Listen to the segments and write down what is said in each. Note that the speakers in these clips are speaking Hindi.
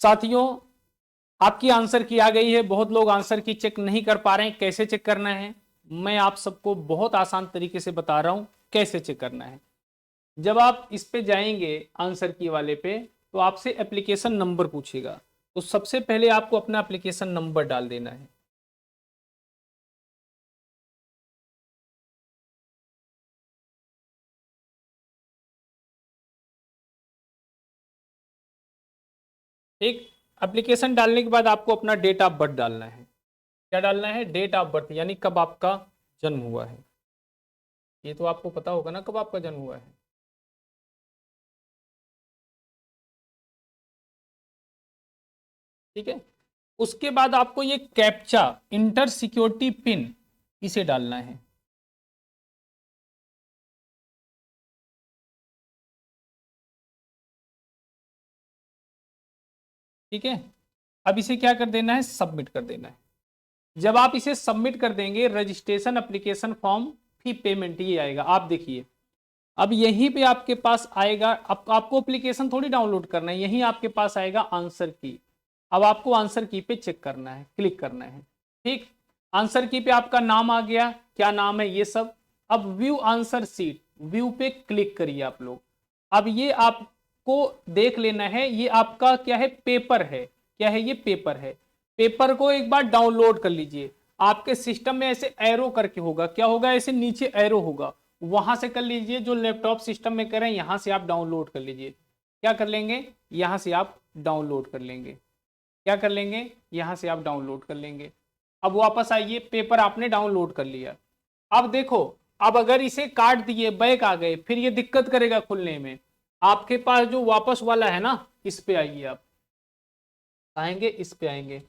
साथियों, आपकी आंसर की आ गई है। बहुत लोग आंसर की चेक नहीं कर पा रहे हैं। कैसे चेक करना है, मैं आप सबको बहुत आसान तरीके से बता रहा हूं कैसे चेक करना है। जब आप इस पे जाएंगे आंसर की वाले पे, तो आपसे एप्लीकेशन नंबर पूछेगा। तो सबसे पहले आपको अपना एप्लीकेशन नंबर डाल देना है। एक एप्लीकेशन डालने के बाद आपको अपना डेट ऑफ बर्थ डालना है। क्या डालना है? डेट ऑफ बर्थ, यानी कब आपका जन्म हुआ है। ये तो आपको पता होगा ना कब आपका जन्म हुआ है। ठीक है। उसके बाद आपको ये कैप्चा, इंटर सिक्योरिटी पिन, इसे डालना है। ठीक है। अब इसे क्या कर देना है? सबमिट कर देना है। जब आप इसे सबमिट कर देंगे, registration application form fee payment ये आएगा। आप देखिए, अब यहीं पे आपके पास आएगा। अब आपको एप्लीकेशन थोड़ी डाउनलोड करना है, यहीं आपके पास आएगा आंसर की। अब आपको आंसर की पे चेक करना है, क्लिक करना है। ठीक। आंसर की पे आपका नाम आ गया, क्या नाम है ये सब। अब व्यू आंसर सीट, व्यू पे क्लिक करिए आप लोग। अब ये आपको देख लेना है, ये आपका क्या है? पेपर है। क्या है ये? पेपर है। पेपर को एक बार डाउनलोड कर लीजिए। आपके सिस्टम में ऐसे एरो करके होगा, क्या होगा? ऐसे नीचे एरो होगा, वहां से कर लीजिए। जो लैपटॉप सिस्टम में करें, यहां से आप डाउनलोड कर लीजिए। क्या कर लेंगे? यहां से आप डाउनलोड कर लेंगे। क्या कर लेंगे? यहां से आप डाउनलोड कर लेंगे। अब वापस आइए, पेपर आपने डाउनलोड कर लिया। अब देखो, अब अगर इसे काट दिए, बैक आ गए, फिर ये दिक्कत करेगा खुलने में। आपके पास जो वापस वाला है ना, इस पे आइए। आप आएंगे, इस पे आएंगे।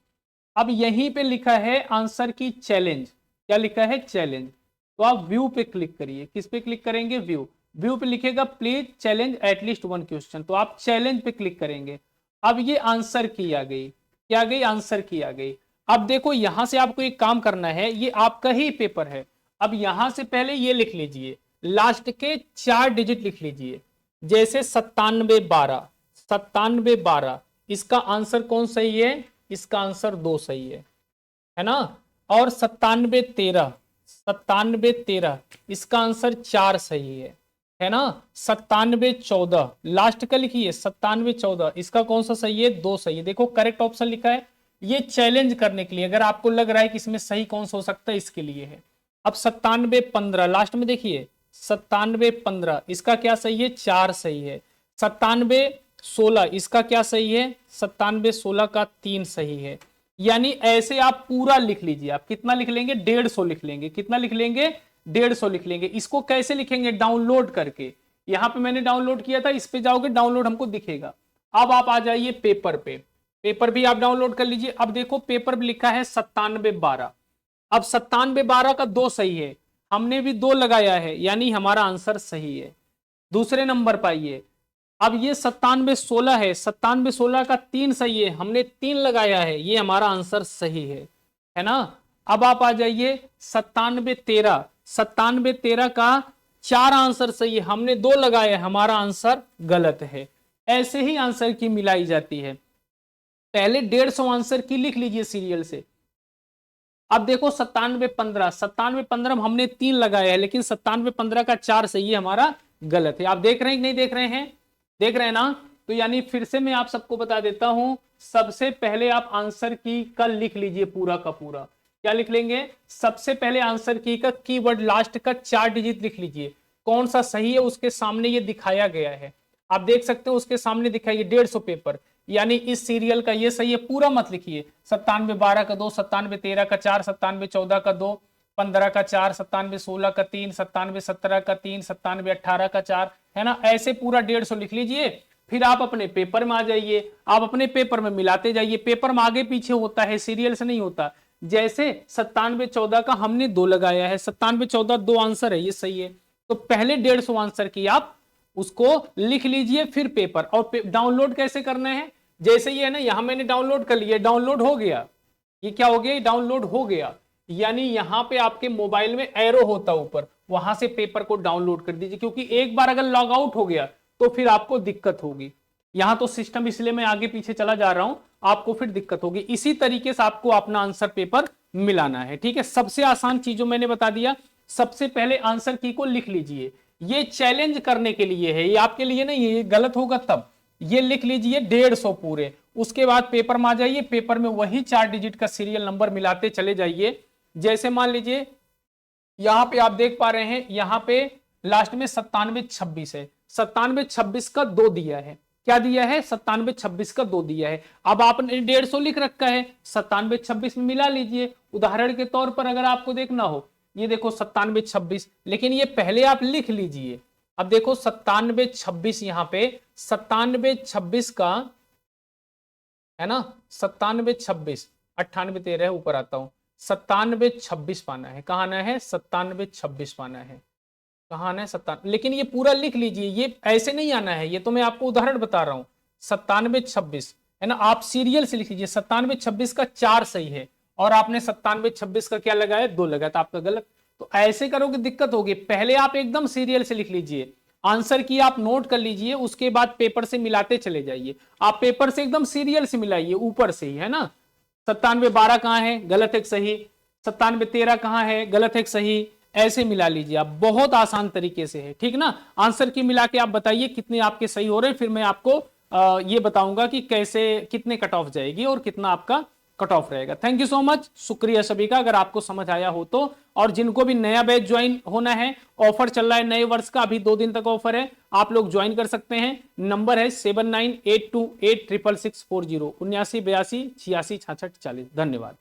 अब यहीं पे लिखा है आंसर की चैलेंज। क्या लिखा है? चैलेंज। तो आप व्यू पे क्लिक करिए। किस पे क्लिक करेंगे? व्यू। व्यू पे लिखेगा please challenge at least one question, तो आप चैलेंज पे क्लिक करेंगे। अब ये आंसर की आ गई। क्या आ गई? आंसर की आ गई। अब देखो, यहां से आपको एक काम करना है, ये आपका ही पेपर है। अब यहां से पहले ये लिख लीजिए, लास्ट के 4 डिजिट लिख लीजिए। जैसे 9712, 9712, इसका आंसर कौन सही है? इसका आंसर 2 सही है ना। और 9713, 9713, इसका आंसर 4 सही है ना। 9714, लास्ट का लिखिए 9714, इसका कौन सा सही है? 2 सही है। देखो करेक्ट ऑप्शन लिखा है। ये चैलेंज करने के लिए, अगर आपको लग रहा है कि इसमें सही कौन सा हो सकता है, इसके लिए है। अब 9715, लास्ट में देखिए 9715, इसका क्या सही है? 4 सही है। 9716, इसका क्या सही है? 9716 का 3 सही है। यानी ऐसे आप पूरा लिख लीजिए। आप कितना लिख लेंगे? 150 लिख लेंगे। कितना लिख लेंगे? 150 लिख लेंगे। इसको कैसे लिखेंगे? डाउनलोड करके। यहां पे मैंने डाउनलोड किया था, इस पे जाओगे, डाउनलोड हमको दिखेगा। अब आप आ जाइए पेपर पे। पेपर भी आप डाउनलोड कर लीजिए। अब देखो, पेपर पे लिखा है 9712। अब 9712 का 2 सही है, हमने भी 2 लगाया है, यानी हमारा आंसर सही है। दूसरे नंबर पाइए। अब ये 9716 है, 9716 का 3 सही है, हमने 3 लगाया है, ये हमारा आंसर सही है ना। अब आप आ जाइए 9713, 9713 का 4 आंसर सही है, हमने 2 लगाए, हमारा आंसर गलत है। ऐसे ही आंसर की मिलाई जाती है। पहले 150 आंसर की लिख लीजिए सीरियल से। अब देखो 9715, 9715 हमने 3 लगाया है, लेकिन 9715 का 4 सही है, हमारा गलत है। आप देख रहे हैं कि नहीं देख रहे हैं? देख रहे हैं ना। तो यानी फिर से मैं आप सबको बता देता हूं, सबसे पहले आप आंसर की का लिख लीजिए पूरा का पूरा। क्या लिख लेंगे? सबसे पहले आंसर की का कीवर्ड लास्ट का 4 डिजिट लिख लीजिए। कौन सा सही है उसके सामने ये दिखाया गया है। आप देख सकते हो उसके सामने दिखाइए 150 पेपर, यानी इस सीरियल का ये सही है। पूरा मत लिखिए। 9712 का 2, 9713 का 4, 9714 का 2, 15 का 4, 9716 का 3, 9717 का 3, 9718 का 4, है ना। ऐसे पूरा 150 लिख लीजिए। फिर आप अपने पेपर में आ जाइए। आप अपने पेपर में मिलाते जाइए। पेपर में आगे पीछे होता है, सीरियल से नहीं होता। जैसे 9714 का हमने 2 लगाया है, 9714 2 आंसर है, ये सही है। तो पहले 150 आंसर की आप उसको लिख लीजिए, फिर पेपर। और डाउनलोड कैसे करना है? जैसे ये है ना, यहां मैंने डाउनलोड कर लिया, डाउनलोड हो गया। ये क्या हो गया? डाउनलोड हो गया। यानी यहां पे आपके मोबाइल में एरो होता ऊपर, वहां से पेपर को डाउनलोड कर दीजिए, क्योंकि एक बार अगर लॉग आउट हो गया तो फिर आपको दिक्कत होगी। यहां तो सिस्टम, इसलिए मैं आगे पीछे चला जा रहा हूं, आपको फिर दिक्कत होगी। इसी तरीके से आपको अपना आंसर पेपर मिलाना है, ठीक है। सबसे आसान चीजों मैंने बता दिया। सबसे पहले आंसर की को लिख लीजिए, ये चैलेंज करने के लिए है, ये आपके लिए नहीं है, ये गलत होगा तब। ये लिख लीजिए 150 पूरे। उसके बाद पेपर में आ जाइए, पेपर में वही 4 डिजिट का सीरियल नंबर मिलाते चले जाइए। जैसे मान लीजिए यहां पे आप देख पा रहे हैं, यहां पे लास्ट में 9726 है, 9726 का 2 दिया है। क्या दिया है? 9726 का 2 दिया है। अब आपने 150 लिख रखा है, 9726 में मिला लीजिए। उदाहरण के तौर पर अगर आपको देखना हो, ये देखो 9726, लेकिन ये पहले आप लिख लीजिए। अब देखो 9726, यहां पे 9726 का है ना, 9726, 98 13 ऊपर आता हूं, 9726 पाना है। कहाँ आना है? 9726 पाना है। कहाँ आना है? 97। लेकिन ये पूरा लिख लीजिए, ये ऐसे नहीं आना है, ये तो मैं आपको उदाहरण बता रहा हूं। 9726 है ना, आप सीरियल से लिख लीजिए। 9726 का 4 सही है, और आपने 9726 का क्या लगाया? 2 लगाया, तो आपका गलत। तो ऐसे करोगे दिक्कत होगी। पहले आप एकदम सीरियल से लिख लीजिए, आंसर की आप नोट कर लीजिए, उसके बाद पेपर से मिलाते चले जाइए। आप पेपर से एकदम सीरियल से मिलाइए, ऊपर से ही, है ना। 9712 कहाँ है? गलत एक सही। 9713 कहाँ है? गलत एक सही। ऐसे मिला लीजिए आप, बहुत आसान तरीके से है, ठीक ना। आंसर की मिला के आप बताइए कितने आपके सही हो रहे हैं, फिर मैं आपको ये बताऊंगा कि कैसे, कितने कट ऑफ जाएगी और कितना आपका कट ऑफ रहेगा। थैंक यू सो मच, शुक्रिया सभी का। अगर आपको समझ आया हो तो, और जिनको भी नया बैच ज्वाइन होना है, ऑफर चल रहा है नए वर्ष का, अभी 2 दिन तक ऑफर है, आप लोग ज्वाइन कर सकते हैं। नंबर है 7982866640, 7982866640। धन्यवाद।